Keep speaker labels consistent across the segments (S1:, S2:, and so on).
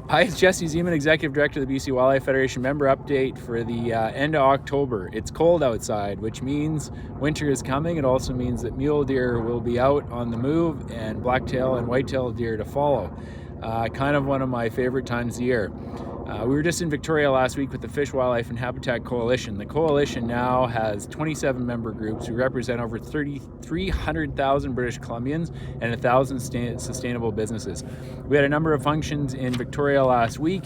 S1: Hi, it's Jesse Zeman, Executive Director of the BC Wildlife Federation. Member update for the end of October. It's cold outside, which means winter is coming. It also means that mule deer will be out on the move and blacktail and whitetail deer to follow. Kind of one of my favorite times of the year. We were just in Victoria last week with the Fish, Wildlife and Habitat Coalition. The coalition now has 27 member groups who represent over 300,000 British Columbians and 1,000 sustainable businesses. We had a number of functions in Victoria last week,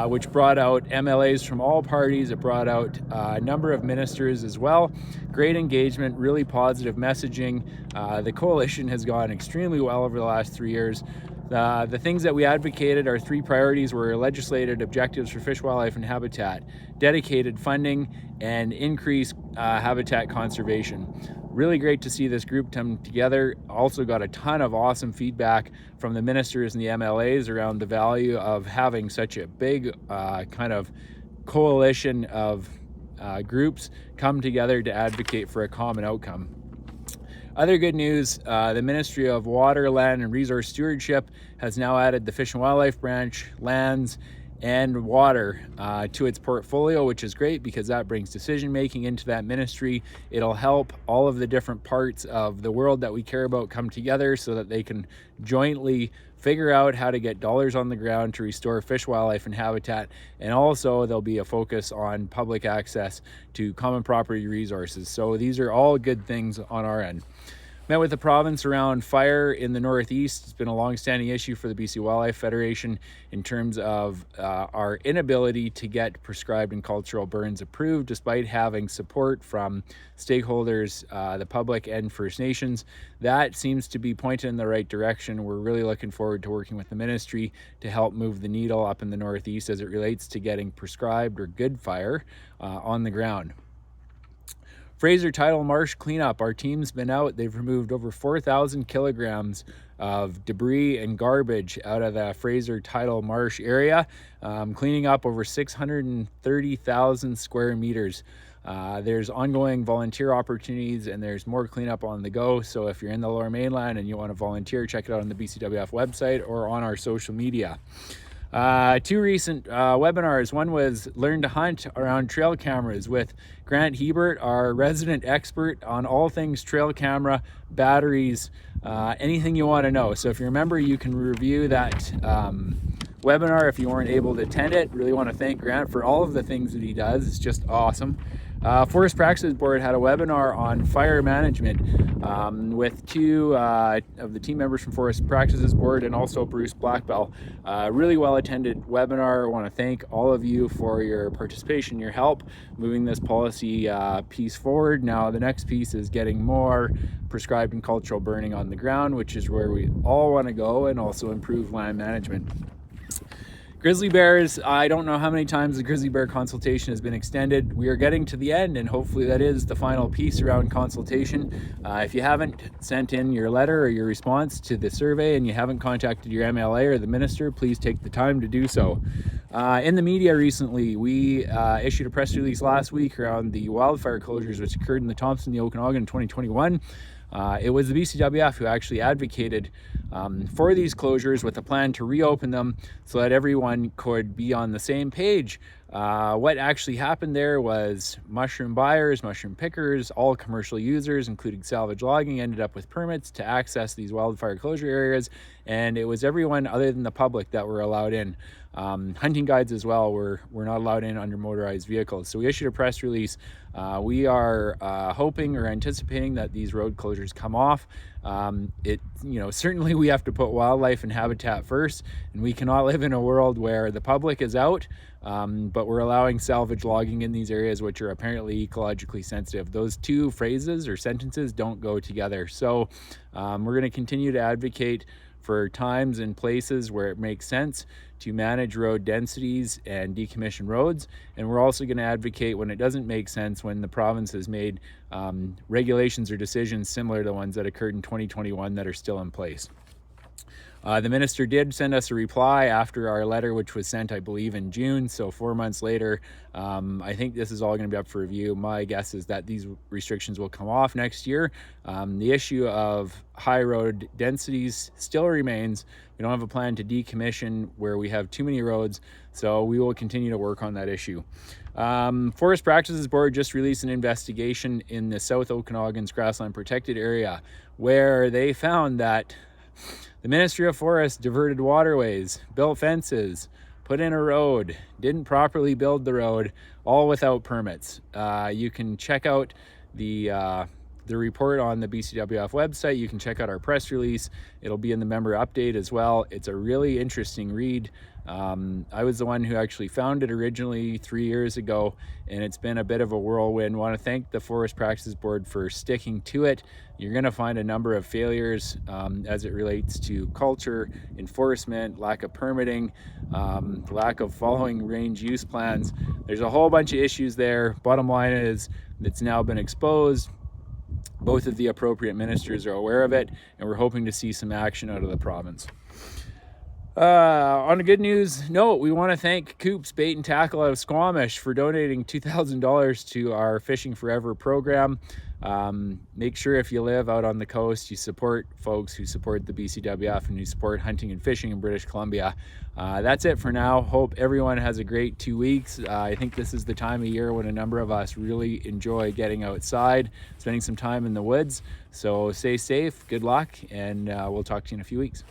S1: which brought out MLAs from all parties. It brought out a number of ministers as well. Great engagement, really positive messaging. The coalition has gone extremely well over the last 3 years. The things that we advocated, our three priorities were legislated objectives for fish, wildlife, and habitat, dedicated funding, and increased habitat conservation. Really great to see this group come together. Also got a ton of awesome feedback from the ministers and the MLAs around the value of having such a big kind of coalition of groups come together to advocate for a common outcome. Other good news, the Ministry of Water, Land and Resource Stewardship has now added the Fish and Wildlife branch, lands and water to its portfolio, which is great because that brings decision making into that ministry. It'll help all of the different parts of the world that we care about come together so that they can jointly figure out how to get dollars on the ground to restore fish, wildlife and habitat. And also there'll be a focus on public access to common property resources. So these are all good things on our end. Met with the province around fire in the Northeast. It's been a long-standing issue for the BC Wildlife Federation in terms of our inability to get prescribed and cultural burns approved, despite having support from stakeholders, the public and First Nations. That seems to be pointed in the right direction. We're really looking forward to working with the ministry to help move the needle up in the Northeast as it relates to getting prescribed or good fire on the ground. Fraser, Tidal, Marsh Cleanup, our team's been out. They've removed over 4,000 kilograms of debris and garbage out of the Fraser, Tidal, Marsh area, cleaning up over 630,000 square meters. There's ongoing volunteer opportunities and there's more cleanup on the go. So if you're in the Lower Mainland and you want to volunteer, check it out on the BCWF website or on our social media. Two recent webinars. One was Learn to Hunt around trail cameras with Grant Hiebert, our resident expert on all things trail camera, batteries, anything you want to know. So if you remember, you can review that webinar if you weren't able to attend it. Really want to thank Grant for all of the things that he does. It's just awesome. Forest Practices Board had a webinar on fire management with two of the team members from Forest Practices Board and also Bruce Blackbell. Really well attended webinar. I want to thank all of you for your participation, your help moving this policy piece forward. Now the next piece is getting more prescribed and cultural burning on the ground, which is where we all want to go, and also improve land management. Grizzly bears, I don't know how many times the grizzly bear consultation has been extended. We are getting to the end, and hopefully that is the final piece around consultation. If you haven't sent in your letter or your response to the survey and you haven't contacted your MLA or the minister, please take the time to do so. In the media recently, we issued a press release last week around the wildfire closures which occurred in the Thompson, the Okanagan in 2021. It was the BCWF who actually advocated for these closures with a plan to reopen them so that everyone could be on the same page. What actually happened there was mushroom buyers, mushroom pickers, all commercial users, including Salvage Logging, ended up with permits to access these wildfire closure areas, and it was everyone other than the public that were allowed in. Hunting guides as well were not allowed in under motorized vehicles. So we issued a press release. We are hoping or anticipating that these road closures come off. Certainly we have to put wildlife and habitat first, and we cannot live in a world where the public is out, but we're allowing salvage logging in these areas which are apparently ecologically sensitive. Those two phrases or sentences don't go together. So we're going to continue to advocate for times and places where it makes sense to manage road densities and decommission roads. And we're also going to advocate when it doesn't make sense, when the province has made regulations or decisions similar to the ones that occurred in 2021 that are still in place. The minister did send us a reply after our letter, which was sent, I believe, in June. So 4 months later, I think this is all going to be up for review. My guess is that these restrictions will come off next year. The issue of high road densities still remains. We don't have a plan to decommission where we have too many roads, so we will continue to work on that issue. Forest Practices Board just released an investigation in the South Okanagan's grassland protected area, where they found that the Ministry of Forests diverted waterways, built fences, put in a road, didn't properly build the road, all without permits. You can check out the report on the BCWF website. You can check out our press release. It'll be in the member update as well. It's a really interesting read. I was the one who actually found it originally 3 years ago, and it's been a bit of a whirlwind. I want to thank the Forest Practices Board for sticking to it. You're going to find a number of failures as it relates to culture, enforcement, lack of permitting, lack of following range use plans. There's a whole bunch of issues there. Bottom line is, it's now been exposed. Both of the appropriate ministers are aware of it, and we're hoping to see some action out of the province. On a good news note, we want to thank Coop's Bait and Tackle out of Squamish for donating $2,000 to our Fishing Forever program. Make sure if you live out on the coast, you support folks who support the BCWF and who support hunting and fishing in British Columbia. That's it for now. Hope everyone has a great 2 weeks. I think this is the time of year when a number of us really enjoy getting outside, spending some time in the woods. So stay safe, good luck, and we'll talk to you in a few weeks.